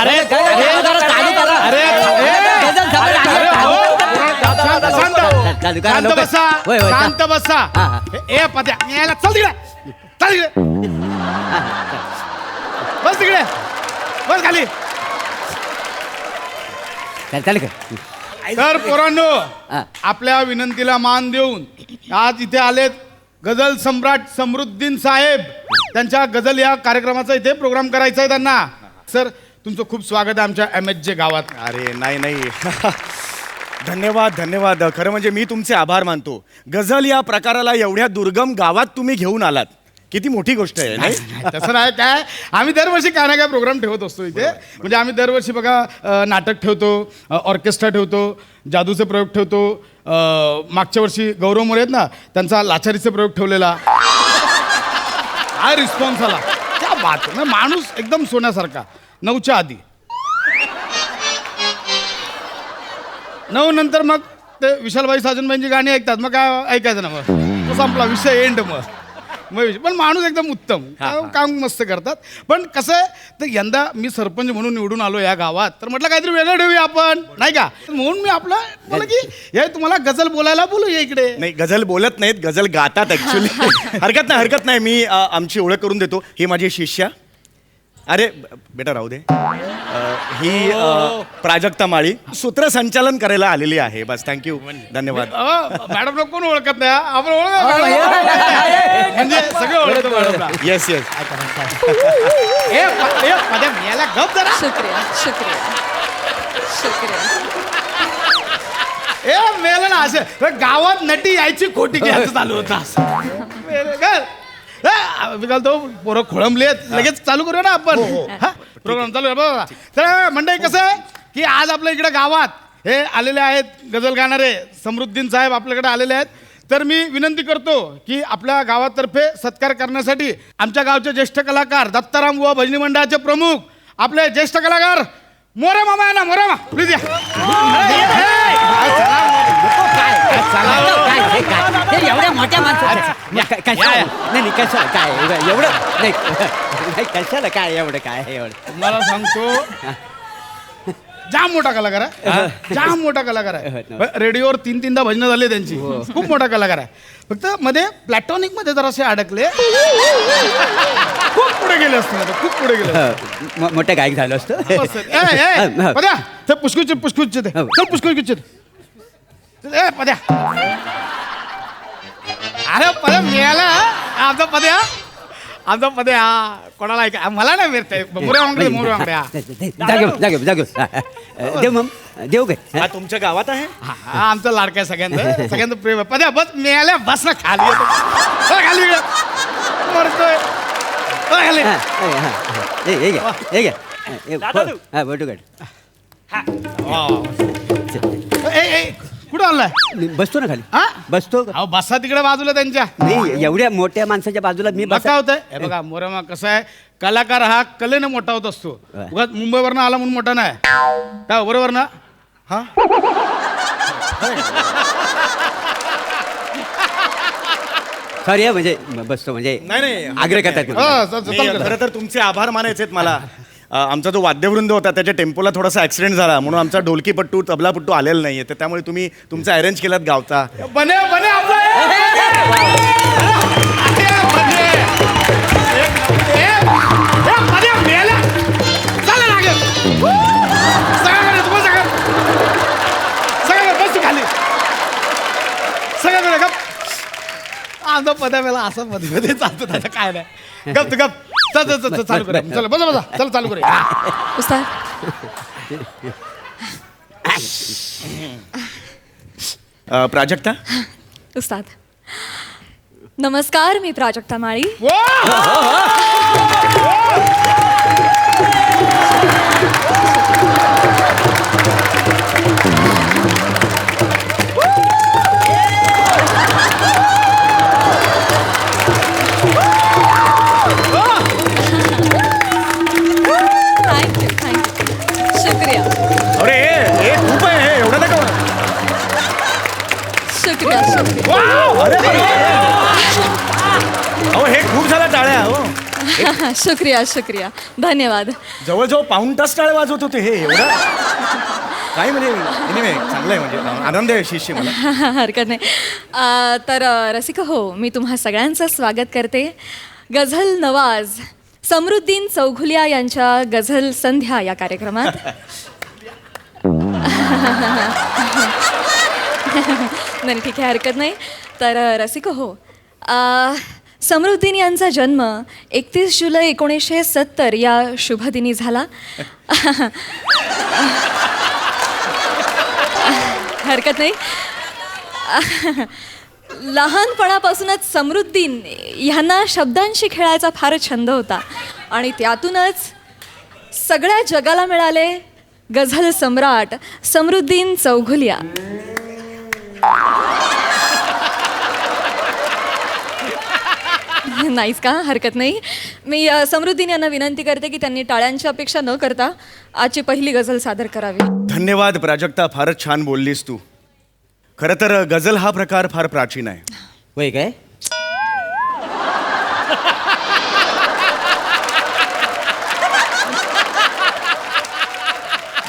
अरे शांत बसा, शांत बसा. ए पद्या यायला चल तिकडे, चल तिकडे, बस तिकडे, बस खाली. तर पोरांनो, आपल्या विनंतीला मान देऊन आज इथे आलेत गझल सम्राट समृद्दीन साहेब. त्यांच्या गझल या कार्यक्रमाचा इथे प्रोग्राम करायचा आहे त्यांना. सर तुमचं खूप स्वागत आहे आमच्या MHJ गावात. अरे नाही धन्यवाद धन्यवाद. खरं म्हणजे मी तुमचे आभार मानतो. गझल या प्रकाराला एवढ्या दुर्गम गावात तुम्ही घेऊन आलात, किती मोठी गोष्ट आहे. नाही तसं नाही काय, आम्ही दरवर्षी काय ना काय प्रोग्राम ठेवत असतो इथे. म्हणजे आम्ही दरवर्षी बघा नाटक ठेवतो, ऑर्केस्ट्रा ठेवतो, जादूचे प्रयोग ठेवतो. मागच्या वर्षी गौरव मोरे आहेत ना, त्यांचा लाचारीचे प्रयोग ठेवलेला. हा रिस्पॉन्स आला, त्या बात. माणूस एकदम सोन्यासारखा. 9च्या आधी, 9 नंतर मग ते विशालबाई साजनबाईंची गाणी ऐकतात. मग काय ऐकायचं ना, मग तो संपला विषय, एंड. मग पण माणूस एकदम उत्तम, काम मस्त करतात. पण कसं आहे, तर यंदा मी सरपंच म्हणून निवडून आलो या गावात, तर म्हटलं काहीतरी वेगळं ठेवूया आपण, नाही का. म्हणून मी आपलं बोला की हे तुम्हाला गझल बोलायला बोलूया इकडे. नाही, गझल बोलत नाहीत, गझल गातात ऍक्च्युली. हरकत नाही. मी आमची ओळख करून देतो. ही माझी शिष्या. अरे बेटा राहू दे. ही प्राजक्ता माळी सूत्रसंचालन करायला आलेली आहे. बस थँक्यू, धन्यवाद. मॅडमला कोण ओळखत नाही, आपण म्हणजे सगळे ओळखतो मॅडमला. येस याला गप जरा. ए मेला ना, असं गावात नटी यायची खोटी घ्यायचं चालू होतं असं. मी घालतो पोरं खोळंबलेत, लगेच चालू करूया ना आपण. प्रोग्राम चालू आहे बघा. तर मंडळी कसं आहे की आज आपल्या इकडे गावात हे आलेले आहेत गझल गाणारे समृद्दीन साहेब आपल्याकडे आलेले आहेत. तर मी विनंती करतो की आपल्या गावातर्फे सत्कार करण्यासाठी आमच्या गावचे ज्येष्ठ कलाकार दत्ताराम बुवा भजनी मंडळाचे प्रमुख आपले ज्येष्ठ कलाकार मोरे मामा आहे ना, मोरे मामा प्लीज या. एवढ्या मोठ्या माणसाचं नाही कशाला काय एवढं नाही, कशाला काय एवढं काय एवढं. तुम्हाला सांगतो जाम मोठा कलाकार आहे, जाम मोठा कलाकार आहे. रेडिओवर 3-3दा भजनं झाले त्यांची. खूप मोठा कलाकार आहे. फक्त मध्ये प्लॅटॉनिक मध्ये जरासे अडकले. खूप पुढे गेले असते, खूप पुढे गेले. मोठं गायक झालं असतं. पद्या ते पुष्कुच पुष्कुच ते चल पुष्कुच ए पद्या. अरे पद्या मिळाला आमचा पद्या, आमचा पद्या कोणाला ऐका मला नाही मिळतंय. मोरे वांगडे देव मग देऊ काय. हा तुमच्या गावात आहे. हा आमचा लाडका आहे, सगळ्यांचं प्रेम आहे. पद्या बस मिळाल्या, बस ना खाली येतो, खाली मरतोय खाली. कुठं आलाय. बसतो ना खाली, बसतो. बसा तिकडे बाजूला त्यांच्या. नाही, एवढ्या मोठ्या माणसाच्या बाजूला मी बसा होतंय. हे बघा मोरेमा कसं आहे, कलाकार हा कलेनं मोठा होत असतो. मुंबईवरनं आला म्हणून मोठा नाही काय, बरोबर ना. हा सॉरी म्हणजे बसतो म्हणजे नाही आग्रह करतात. खरं तर तुमचे आभार मानायचे आहेत मला. आमचा जो वाद्यवृंद होता त्याच्या टेम्पोला थोडासा ऍक्सिडेंट झाला, म्हणून आमचा ढोलकीपट्टू तबलापट्टू आलेला नाहीये. तर त्यामुळे तुम्ही तुमचा अरेंज केलात गावचा. बने बने आमचा पद्या वेळा असं मध्ये मध्ये चालतो त्याचं काय नाही. गप गप चालू करूया. चला बसा बसा, चला चालू करूया. उस्ताद प्राजक्ता. उस्ताद नमस्कार, मी प्राजक्ता माळी. शुक्रिया. अरे हे खूप आहे, हे एवढं नका. शुक्रिया शुक्रिया. अहो हे खूप झाला टाळ्या. हो शुक्रिया शुक्रिया धन्यवाद. जवळजवळ पाऊण तास टाळे वाजवत होते हे एवढं काय म्हणजे anyway, चांगलं आहे म्हणजे आनंद आहे शिष्य मला. हरकत नाही. तर रसिक हो, मी तुम्हा सगळ्यांचं स्वागत करते. गझल नवाज समृद्दीन चौघुलिया यांच्या गझल संध्या या कार्यक्रमात. नाही ठीक आहे, हरकत नाही. तर रसिक हो, समृद्दीन यांचा जन्म 31 जुलै 1970 या शुभदिनी झाला. हरकत नाही. लहानपणापासूनच समृद्दीन ह्यांना शब्दांशी खेळायचा फार छंद होता आणि त्यातूनच सगळ्या जगाला मिळाले गझल सम्राट समृद्दीन चौघुलिया. नाहीच का? हरकत नाही. मी समृद्दीन यांना विनंती करते की त्यांनी टाळ्यांची अपेक्षा न करता आजची पहिली गझल सादर करावी. धन्यवाद प्राजक्ता, फारच छान बोललीस तू. खरं तर गझल हा प्रकार फार प्राचीन आहे. होय काय?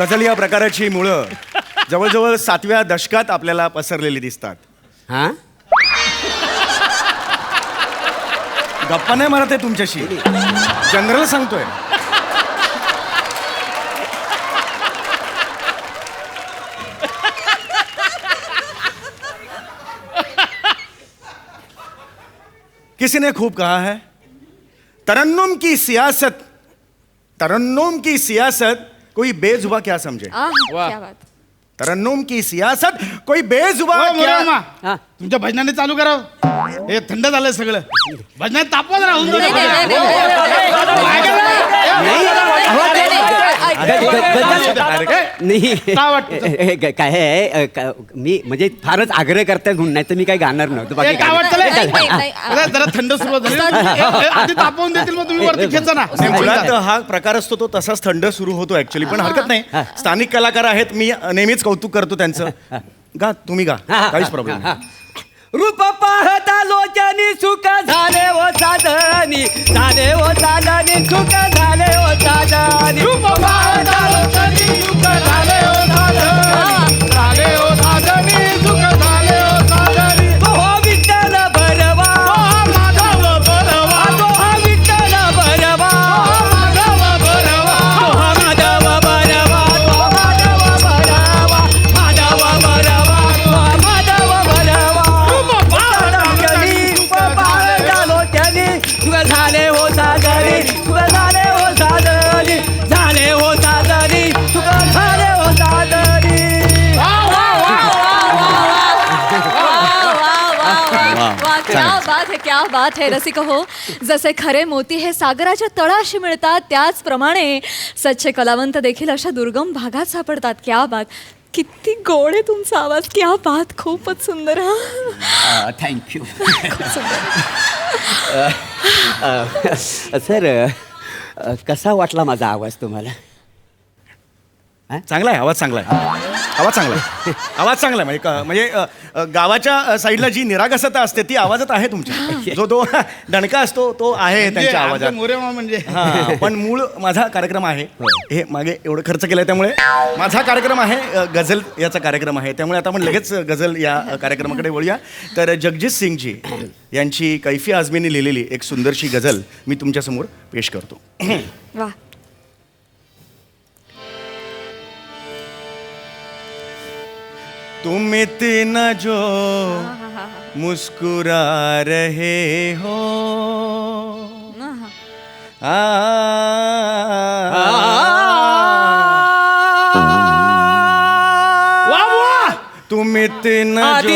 गझल या प्रकाराची मुळं जवळजवळ 7व्या दशकात आपल्याला पसरलेली दिसतात. हा गप्पा नाही मारत आहे तुमच्याशी, जनरल सांगतोय. किसी ने खूब कहा है, तरन्नुम की सियासत कोई बेजुबा क्या समझे. क्या बात. तरन्नुम की सियासत कोई बेजुबा हो, क्या. मोरे मामा, हा. तुमच्या भजनाने चालू करा. हे थंड झालंय सगळं. भजनात तापवा जरा, होऊन नाही, नाही, नाही, नाही, नाही काय वाटतं? काय आहे मी म्हणजे फारच आग्रह करताय म्हणून, नाही तर मी काय गाणार नव्हतं. बाकी काय वाटतं नाही, नाही, नाही. जरा थंड सुरुवात झाली. आधी तापवून देतील, मग तुम्ही वरती खेचा ना. नाही, मुळात हा प्रकार असतो तो तसाच थंड सुरू होतो ऍक्च्युली, पण हरकत नाही. स्थानिक कलाकार आहेत, मी नेहमीच कौतुक करतो त्यांचं. गा, तुम्ही गा, काहीच प्रॉब्लेम नाही. रूप पाहता लोचनी सुख झाले ओ साधनी, झाले ओ साधनी सुख झाले ओ साधनी. रूप पाहता लोचनी सुख झाले ओ साधनी, झाले ओ साधनी सुख झाले ओ साधनी. हो विठ्ठल भरवा, माधव भरवा, हो विठ्ठल भरवा, माधव भरवा, हो माधव भरवा, हो माधव भरवा, माधव भरवा, हो माधव भरवा. झाले हो सादरी, तुका झाले हो सादरी, झाले हो सादरी, तुका झाले हो सादरी. क्या बात है रसिक हो. जसे खरे मोती हे सागराच्या तळाशी मिळतात, त्याचप्रमाणे सच्चे कलावंत देखील अशा दुर्गम भागात सापडतात. क्या बात. किती गोड आहे तुमचा आवाज. क्या बात. खूपच सुंदर. हा, थँक्यू सर. कसा वाटला माझा आवाज तुम्हाला? चांगला आहे, आवाज चांगला आहे, आवाज चांगला आहे, आवाज चांगला आहे. म्हणजे गावाच्या साईडला जी निरागसता असते ती आवाजात आहे तुमच्या. जो तो दणका असतो तो आहे त्यांच्या आवाजात. मोरे मामा म्हणजे हा, पण मूळ माझा कार्यक्रम आहे. हे मागे एवढं खर्च केलाय त्यामुळे माझा कार्यक्रम आहे, गझल याचा कार्यक्रम आहे. त्यामुळे आता आपण लगेच गझल या कार्यक्रमाकडे वळूया. तर जगजीत सिंगजी यांची कैफी आझमीने लिहिलेली एक सुंदरशी गझल मी तुमच्यासमोर पेश करतो. वा. तुम इतना जो मुस्कुरा रहे हो, तुम इतना जो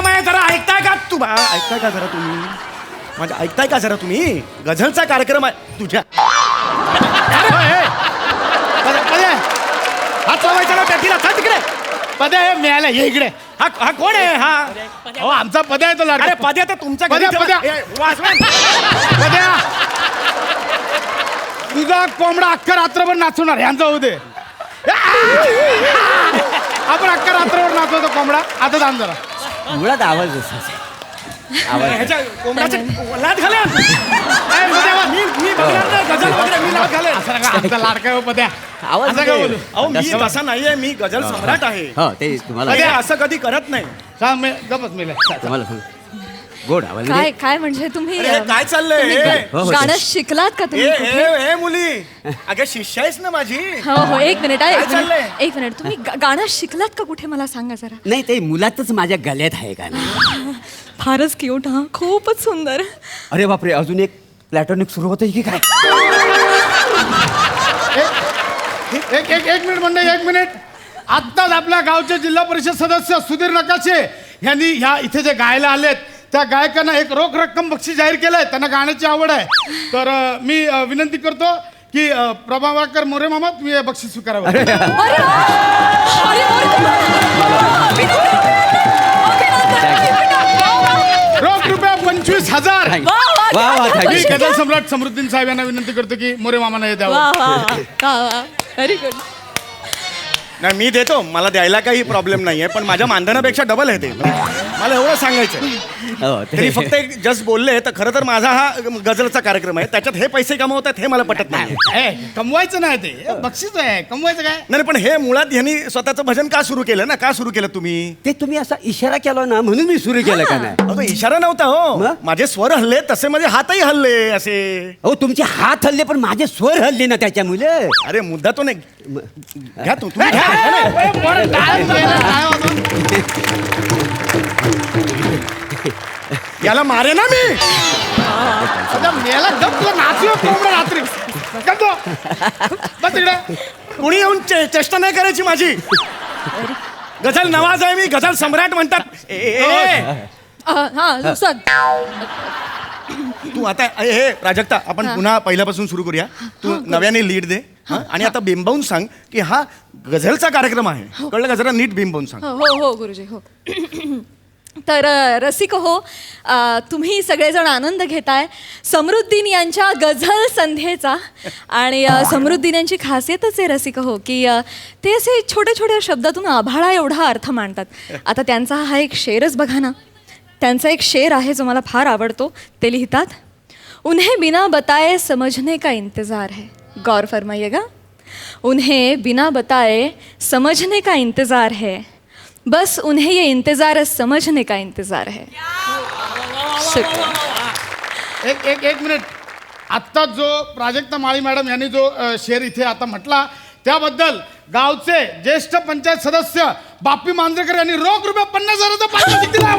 कार्यक्रम आहे, जरा ऐकताय का ऐकताय का जरा तुम्ही माझ्या ऐकताय का जरा तुम्ही गझलचा कार्यक्रम आहे तुझ्या हात लावायचा ना पॅटीला, चल तिकडे. पद्या हे मिळालं, ये इकडे. हा कोण आहे हा हो आमचा पद्या आहे तो लाडका. अरे पद्या तर तुमचा पद्या, पद्या. पद्या तुझा कोंबडा अख्खा रात्रभर नाचवणार यांचा होऊ दे. आपण अख्खा रात्रभर नाचवतो कोंबडा. आता थांब जरा. मुळात आवाज असाच आहे. ह्याच्या कोंबड्याच्या लाट घाला. मी बघणार नाही गझल वगैरे, मी लाट घालेन. असं नका, आमचा लाडका आहे हो पद्या. आवाज असं काय बोलू? अहो मी तसा नाहीये, मी गझल सम्राट आहे. हो ते तुम्हाला पद्या असं कधी करत नाही. सांग मी गपच मेले. तुम्हाला सांग गोड आवाज काय काय म्हणजे तुम्ही अरे, काय चाललंय? तुम्ही हो, हो. गाणं शिकलात का तुम्ही कुठे? ए मुली अगं शिष्य आहेस ना माझी. हो हो एक मिनिट काय एक चाललंय? मिनिट एक मिनिट तुम्ही गाणं शिकलात का कुठे मला सांगा जरा. नाही ते मुलातच माझ्या गल्यात आहे गाणं. फारच क्यूट हा, खूपच सुंदर. अरे बापरे, अजून एक प्लॅटॉनिक सुरू होतं की काय? एक मिनिट म्हणजे एक मिनिट. आत्ताच आपल्या गावचे जिल्हा परिषद सदस्य सुधीर नकाशे यांनी ह्या इथे जे गायला आलेत त्या गायकांना एक रोख रक्कम बक्षीस जाहीर केलंय. त्यांना गाण्याची आवड आहे. तर मी विनंती करतो की प्रभाकर मोरे मामा तुम्ही हे बक्षीस स्वीकारावं. अरे रोख रुपये 25,000. वा वा मी थँक्यू. गझल सम्राट समृद्दीन साहेब यांना विनंती करतो की मोरे मामांना हे द्यावं. वा वा वा व्हेरी गुड. नाही मी देतो, मला द्यायला काही प्रॉब्लेम नाहीये, पण माझ्या मानधनापेक्षा डबल आहे ते. मला एवढं सांगायचं. हो, तरी फक्त एक जस्ट बोलले तर खरं तर माझा हा गझलचा कार्यक्रम आहे, त्याच्यात हे पैसे कमवतात हे मला पटत नाही. कमवायचं नाही ते, हे बक्षीस आहे. कमवायचं काय? नाही पण हे मुळात ह्यांनी स्वतःचं भजन का सुरू केलं ना, का सुरू केलं तुम्ही? ते तुम्ही असा इशारा केला ना म्हणून मी सुरू केलं का नाही. अहो, तो इशारा नव्हता हो. मग? माझे स्वर हल्ले तसे माझे हातही हल्ले असे. हो तुमचे हात हल्ले पण माझे स्वर हल्ले ना त्याच्यामुळे. अरे मुद्दा तो नाही. घ्या तुम्ही घ्या. पोरं टाळ्या द्यायला काय होतं? याला मारे ना मी. आता मेला गप तुला नाचलो कोंबडा रात्री. गप तो. बस तिकडे. कुणी येऊन चेष्टा नाही करायची माझी. गझल नवाज आहे मी, गझल सम्राट म्हणतात. हा सर तू आता हे प्राजक्ता आपण पुन्हा पहिल्यापासून सुरू करूया. तू नव्याने लीड दे हं? आणि आता बिंबवून सांग की हा गझलचा कार्यक्रम आहे. कळलं का? जरा नीट बिंबवून सांग. हो हो गुरुजी हो. तर रसिक हो, तुम्ही सगळेजण आनंद घेताय समृद्धीन यांच्या गझल संध्येचा. आणि समृद्धीन यांची खासियतच आहे रसिक हो की ते असे छोटे छोटे शब्दातून आभाळा एवढा अर्थ मांडतात. आता त्यांचा हा एक शेरच बघा ना. त्यांचा एक शेर आहे जो मला फार आवडतो. ते लिहितात, उन्हें बिना बताए समझने का इंतज़ार है. गौर फरमाइएगा. उन्हें बिना बताए समझने का इंतज़ार है, बस उन्हें ये इंतज़ार समझने का इंतज़ार है. शुक्रिया. एक मिनिट. आत्ता जो प्राजक्ता माळी मॅडम यांनी जो शेर इथे आता म्हटला त्याबद्दल गावचे ज्येष्ठ पंचायत सदस्य बाप्पी मांजरेकर यांनी रोख रुपये 50,000चा पारितोषिक दिला.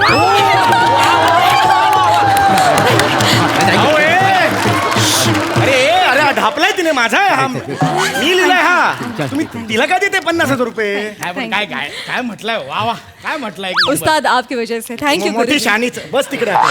अरे अरे ढापलाय तिने माझा हा. मी लिहिलाय हा. तुम्ही तिला काय देते 50,000 रुपये? काय काय काय म्हटलंय? वा वा काय म्हटलंय? उस्ताद आपकी वजह से थँक्यू मोठी शानीच. बस तिकडे आता.